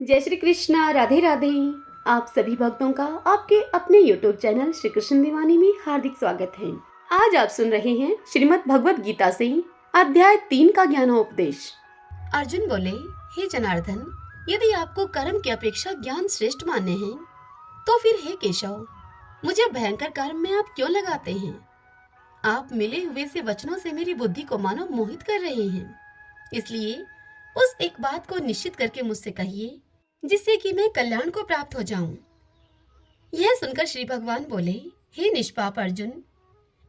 जय श्री कृष्णा, राधे राधे। आप सभी भक्तों का आपके अपने YouTube चैनल श्री कृष्ण दीवानी में हार्दिक स्वागत है। आज आप सुन रहे हैं श्रीमद् भगवद गीता से अध्याय 3 का ज्ञानोपदेश। अर्जुन बोले, हे जनार्दन, यदि आपको कर्म की अपेक्षा ज्ञान श्रेष्ठ मानने हैं, तो फिर हे केशव, मुझे भयंकर कर्म में आप क्यों लगाते हैं? आप मिले हुए से वचनों से मेरी बुद्धि को मानो मोहित कर रहे हैं। इसलिए उस एक बात को निश्चित करके मुझसे कहिए, जिससे कि मैं कल्याण को प्राप्त हो जाऊं। यह सुनकर श्री भगवान बोले, हे निष्पाप अर्जुन,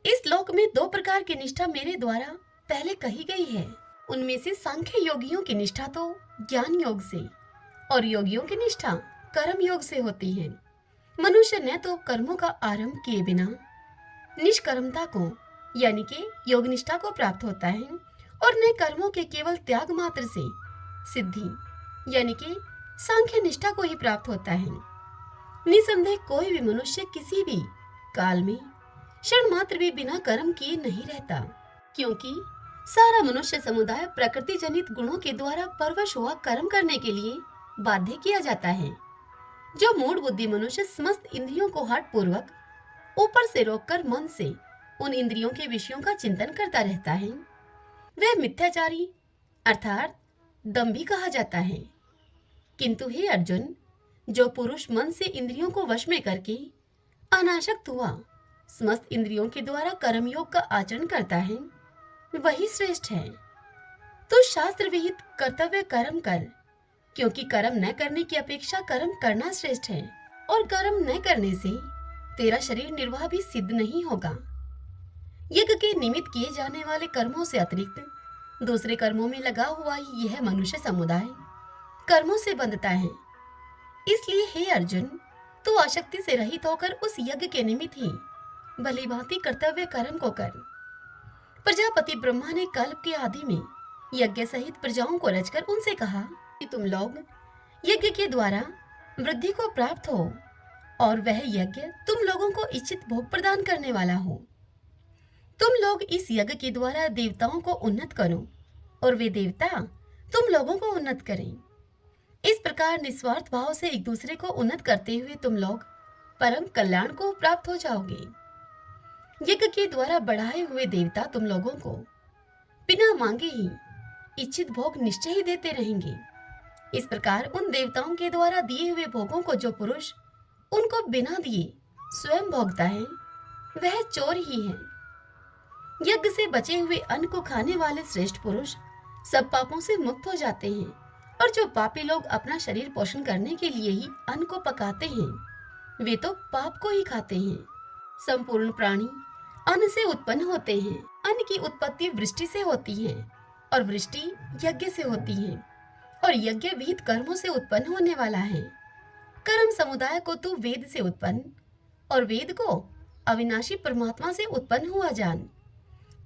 इस लोक में 2 प्रकार की निष्ठा मेरे द्वारा पहले कही गई है। उनमें से सांख्य योगियों की निष्ठा तो ज्ञान योग से और योगियों की निष्ठा कर्म योग से होती है। मनुष्य न तो कर्मों का आरंभ किए बिना निष्कर्मता को यानी कि योग निष्ठा को प्राप्त होता है और न कर्मों के केवल त्याग मात्र से सिद्धि यानी कि सांख्य निष्ठा को ही प्राप्त होता है। निसंदेह कोई भी मनुष्य किसी भी काल में क्षण मात्र भी बिना कर्म किए नहीं रहता, क्योंकि सारा मनुष्य समुदाय प्रकृति जनित गुणों के द्वारा परवश हुआ कर्म करने के लिए बाध्य किया जाता है। जो मूढ़ बुद्धि मनुष्य समस्त इंद्रियों को हठ पूर्वक ऊपर से रोककर मन से उन इंद्रियों के विषयों का चिंतन करता रहता है, वह मिथ्याचारी अर्थात दंभी कहा जाता है। किंतु हे अर्जुन, जो पुरुष मन से इंद्रियों को वश में करके अनासक्त हुआ समस्त इंद्रियों के द्वारा कर्मयोग का आचरण करता है, वही श्रेष्ठ है। तो शास्त्र विहित कर्तव्य कर्म कर, क्योंकि कर्म न करने की अपेक्षा कर्म करना श्रेष्ठ है, और कर्म न करने से तेरा शरीर निर्वाह भी सिद्ध नहीं होगा। यज्ञ के निमित्त किए जाने वाले कर्मों से अतिरिक्त दूसरे कर्मों में लगा हुआ यह मनुष्य समुदाय कर्मों से बंधता है। इसलिए हे अर्जुन, तू आसक्ति से रहित होकर उस यज्ञ के निमित्त ही भली भांति कर्तव्य कर्म को कर। प्रजापति ब्रह्मा ने कल्प के आदि में यज्ञ सहित प्रजाओं को रचकर उनसे कहा कि तुम लोग यज्ञ के द्वारा वृद्धि को प्राप्त हो, और वह यज्ञ तुम लोगों को इच्छित भोग प्रदान करने वाला हो। तुम लोग इस यज्ञ के द्वारा देवताओं को उन्नत करो, और वे देवता तुम लोगों को उन्नत करें। इस प्रकार निस्वार्थ भाव से एक दूसरे को उन्नत करते हुए तुम लोग परम कल्याण को प्राप्त हो जाओगे। यज्ञ के द्वारा बढ़ाए हुए देवता तुम लोगों को बिना मांगे ही इच्छित भोग निश्चय ही देते रहेंगे। इस प्रकार उन देवताओं के द्वारा दिए हुए भोगों को जो पुरुष उनको बिना दिए स्वयं भोगता है, वह चोर ही है। यज्ञ से बचे हुए अन्न को खाने वाले श्रेष्ठ पुरुष सब पापों से मुक्त हो जाते हैं, और जो पापी लोग अपना शरीर पोषण करने के लिए ही अन्न को पकाते हैं, वे तो पाप को ही खाते हैं। संपूर्ण प्राणी अन्न से उत्पन्न होते हैं। अन्न की उत्पत्ति वृष्टि से होती है, और वृष्टि यज्ञ से होती है, और यज्ञ विहित कर्मों से उत्पन्न होने वाला है। कर्म समुदाय को तू वेद से उत्पन्न और वेद को अविनाशी परमात्मा से उत्पन्न हुआ जान।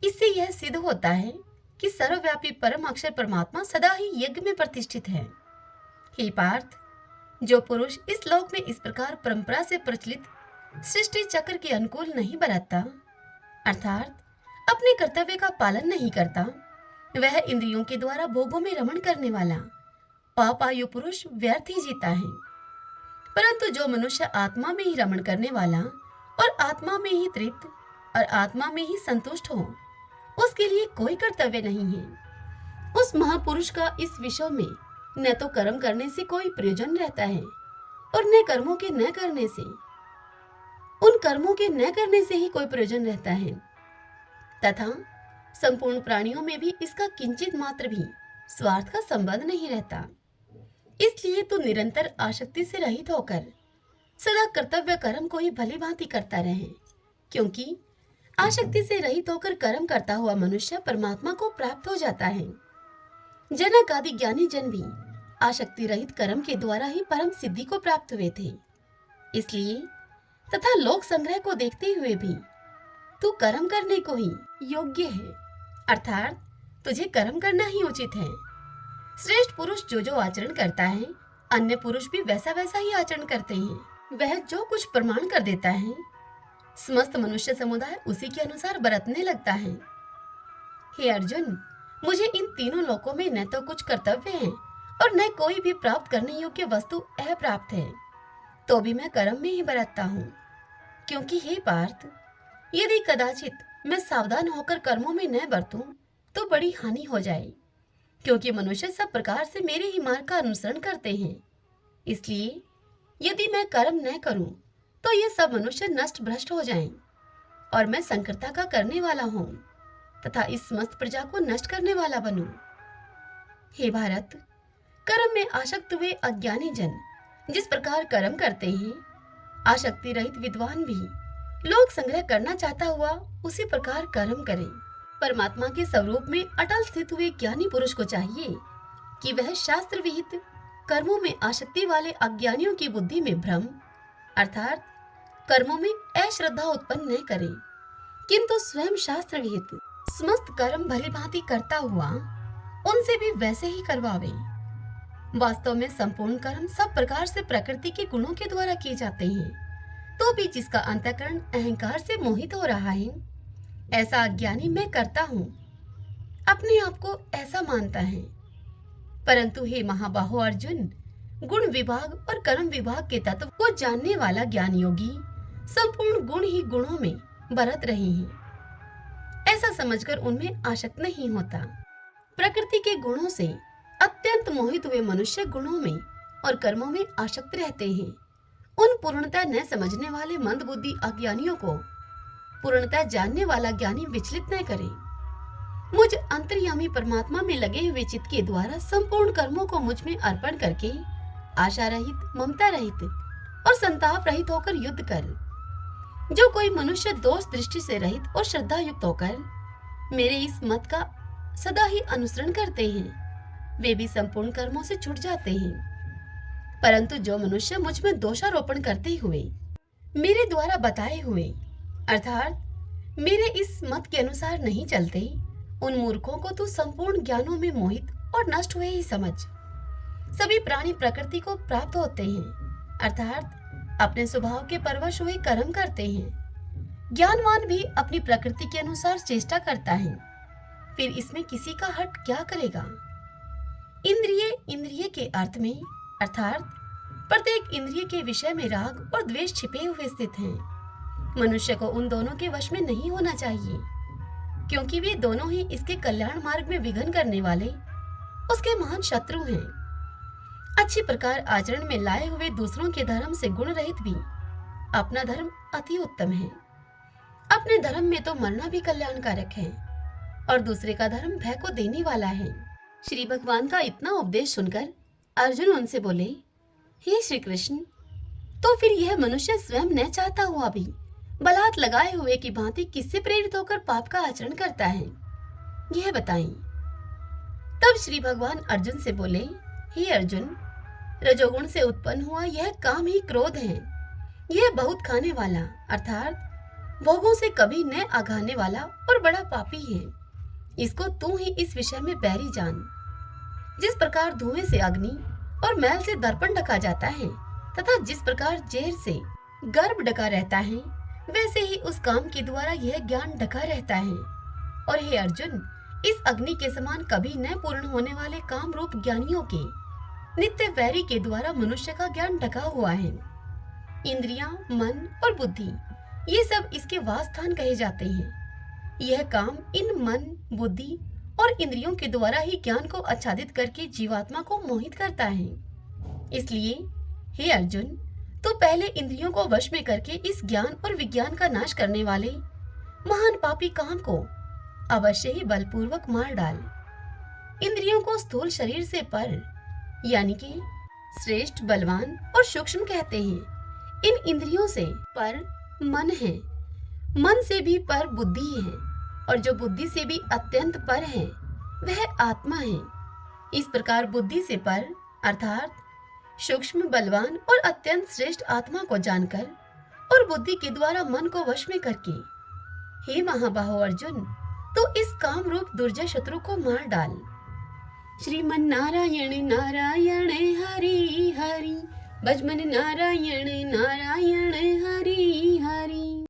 इससे यह सिद्ध होता है कि सर्वव्यापी परम अक्षर परमात्मा सदा ही यज्ञ में प्रतिष्ठित है। हे पार्थ, जो पुरुष इस लोक में इस प्रकार परंपरा से प्रचलित सृष्टि चक्र के अनुकूल नहीं बरतता, अर्थात अपने कर्तव्य का पालन नहीं करता, वह इंद्रियों के द्वारा भोगों में रमण करने वाला पापायु पुरुष व्यर्थ ही जीता है। परंतु जो मनुष्य आत्मा में ही रमण करने वाला और आत्मा में ही तृप्त और आत्मा में ही संतुष्ट हो, उसके लिए कोई कर्तव्य नहीं है। उस महापुरुष का इस विषय में न तो कर्म करने से कोई प्रयोजन रहता है, और न कर्मों के न करने से उन कर्मों के न करने से ही कोई प्रयोजन रहता है, तथा संपूर्ण प्राणियों में भी इसका किंचित मात्र भी स्वार्थ का संबंध नहीं रहता। इसलिए तू निरंतर आसक्ति से रहित होकर सदा कर्तव्य कर्म को ही भली भांति करता रहे, क्योंकि आसक्ति से रहित होकर कर्म करता हुआ मनुष्य परमात्मा को प्राप्त हो जाता है। जनक आदि ज्ञानी जन भी आसक्ति रहित कर्म के द्वारा ही परम सिद्धि को प्राप्त हुए थे। इसलिए तथा लोक संग्रह को देखते हुए भी तू कर्म करने को ही योग्य है, अर्थात तुझे कर्म करना ही उचित है। श्रेष्ठ पुरुष जो जो आचरण करता है, अन्य पुरुष भी वैसा वैसा ही आचरण करते हैं। वह जो कुछ प्रमाण कर देता है, समस्त मनुष्य समुदाय उसी के अनुसार बरतने लगता है। हे अर्जुन, मुझे इन तीनों लोकों में न तो कुछ कर्तव्य है और न कोई भी प्राप्त करने योग्य वस्तु अप्राप्त है, तो भी मैं कर्म में ही बरतता हूँ। क्योंकि हे पार्थ, यदि कदाचित मैं सावधान होकर कर्मों में न बरतूं तो बड़ी हानि हो जाए, क्योंकि मनुष्य सब प्रकार से मेरे ही मार्ग का अनुसरण करते हैं। इसलिए यदि मैं कर्म न करूं तो ये सब मनुष्य नष्ट भ्रष्ट हो जाएं, और मैं संकरता का करने वाला हूं तथा इस समस्त प्रजा को नष्ट करने वाला बनूं। हे भारत, कर्म में आसक्त हुए अज्ञानी जन जिस प्रकार कर्म करते हैं, आसक्ति रहित विद्वान भी लोक संग्रह करना चाहता हुआ उसी प्रकार कर्म करें। परमात्मा के स्वरूप में अटल स्थित हुए ज्ञानी पुरुष को चाहिए कि वह शास्त्र विहित कर्मों में आसक्ति वाले अज्ञानियों की बुद्धि में भ्रम अर्थात कर्मों में अश्रद्धा उत्पन्न न करे, किंतु स्वयं शास्त्र विहित समस्त कर्म भली भांति करता हुआ उनसे भी वैसे ही करवावे। वास्तव में संपूर्ण कर्म सब प्रकार से प्रकृति के गुणों के द्वारा किए जाते हैं, तो भी जिसका अंतःकरण अहंकार से मोहित हो रहा है, ऐसा अज्ञानी मैं करता हूँ अपने आप को ऐसा मानता है। परंतु हे महाबाहो अर्जुन, गुण विभाग और कर्म विभाग के तत्व को जानने वाला ज्ञान योगी संपूर्ण गुण ही गुणों में बरत रहे हैं, ऐसा समझकर उनमें आसक्त नहीं होता। प्रकृति के गुणों से अत्यंत मोहित हुए मनुष्य गुणों में और कर्मों में आसक्त रहते हैं। उन पूर्णता न समझने वाले मंद बुद्धि अज्ञानियों को पूर्णता जानने वाला ज्ञानी विचलित न करे। मुझ अंतर्यामी परमात्मा में लगे हुए चित्त के द्वारा संपूर्ण कर्मों को मुझ में अर्पण करके आशा रहित, ममता रहित और संताप रहित होकर युद्ध कर। जो कोई मनुष्य दोष दृष्टि से रहित और श्रद्धा युक्त होकर मेरे इस मत का सदा ही अनुसरण करते हैं, वे भी संपूर्ण कर्मों से छूट जाते हैं। परंतु जो मनुष्य मुझ में दोषारोपण करते हुए मेरे द्वारा बताए हुए अर्थात मेरे इस मत के अनुसार नहीं चलते, उन मूर्खों को तू संपूर्ण ज्ञानों में मोहित और नष्ट हुए ही समझ। सभी प्राणी प्रकृति को प्राप्त होते हैं अर्थात अपने स्वभाव के परवश हुए कर्म करते हैं। ज्ञानवान भी अपनी प्रकृति के अनुसार चेष्टा करता है, फिर इसमें किसी का हट क्या करेगा। इंद्रिय के अर्थ में अर्थात प्रत्येक इंद्रिय के विषय में राग और द्वेष छिपे हुए स्थित हैं। मनुष्य को उन दोनों के वश में नहीं होना चाहिए, क्योंकि वे दोनों ही इसके कल्याण मार्ग में विघ्न करने वाले उसके महान शत्रु हैं। अच्छी प्रकार आचरण में लाए हुए दूसरों के धर्म से गुण रहित भी अपना धर्म अति उत्तम है। अपने धर्म में तो मरना भी कल्याणकारक है और दूसरे का धर्म भय को देने वाला है। श्री भगवान का इतना उपदेश सुनकर अर्जुन उनसे बोले, हे श्री कृष्ण, तो फिर यह मनुष्य स्वयं न चाहता हुआ भी बलात् लगाए हुए की भांति किससे प्रेरित होकर पाप का आचरण करता है, यह बताएं। तब श्री भगवान अर्जुन से बोले, हे अर्जुन, रजोगुण से उत्पन्न हुआ यह काम ही क्रोध है। यह बहुत खाने वाला अर्थात भोगों से कभी न आघाने वाला और बड़ा पापी है। इसको तू ही इस विषय में बैरी जान। जिस प्रकार धुएं से अग्नि और मैल से दर्पण ढका जाता है तथा जिस प्रकार जेर से गर्भ ढका रहता है, वैसे ही उस काम के द्वारा यह ज्ञान ढका रहता है। और हे अर्जुन, इस अग्नि के समान कभी न पूर्ण होने वाले काम रूप ज्ञानियों के नित्य वैरी के द्वारा मनुष्य का ज्ञान ढका हुआ है। इंद्रियां, मन और बुद्धि ये सब इसके वासस्थान कहे जाते हैं। यह काम इन मन, बुद्धि और इंद्रियों के द्वारा ही ज्ञान को आच्छादित करके जीवात्मा को मोहित करता है। इसलिए हे अर्जुन, तो पहले इंद्रियों को वश में करके इस ज्ञान और विज्ञान का नाश करने वाले महान पापी काम को अवश्य ही बलपूर्वक मार डाल। इंद्रियों को स्थूल शरीर से पर यानी कि श्रेष्ठ, बलवान और सूक्ष्म कहते हैं। इन इंद्रियों से पर मन है, मन से भी पर बुद्धि है, और जो बुद्धि से भी अत्यंत पर है वह आत्मा है। इस प्रकार बुद्धि से पर अर्थात सूक्ष्म, बलवान और अत्यंत श्रेष्ठ आत्मा को जानकर और बुद्धि के द्वारा मन को वश में करके, हे महाबाहो अर्जुन, तो इस काम रूप दुर्जय शत्रु को मार डाल। श्रीमन नारायण नारायण हरि हरि, भजमन नारायण नारायण हरि हरि।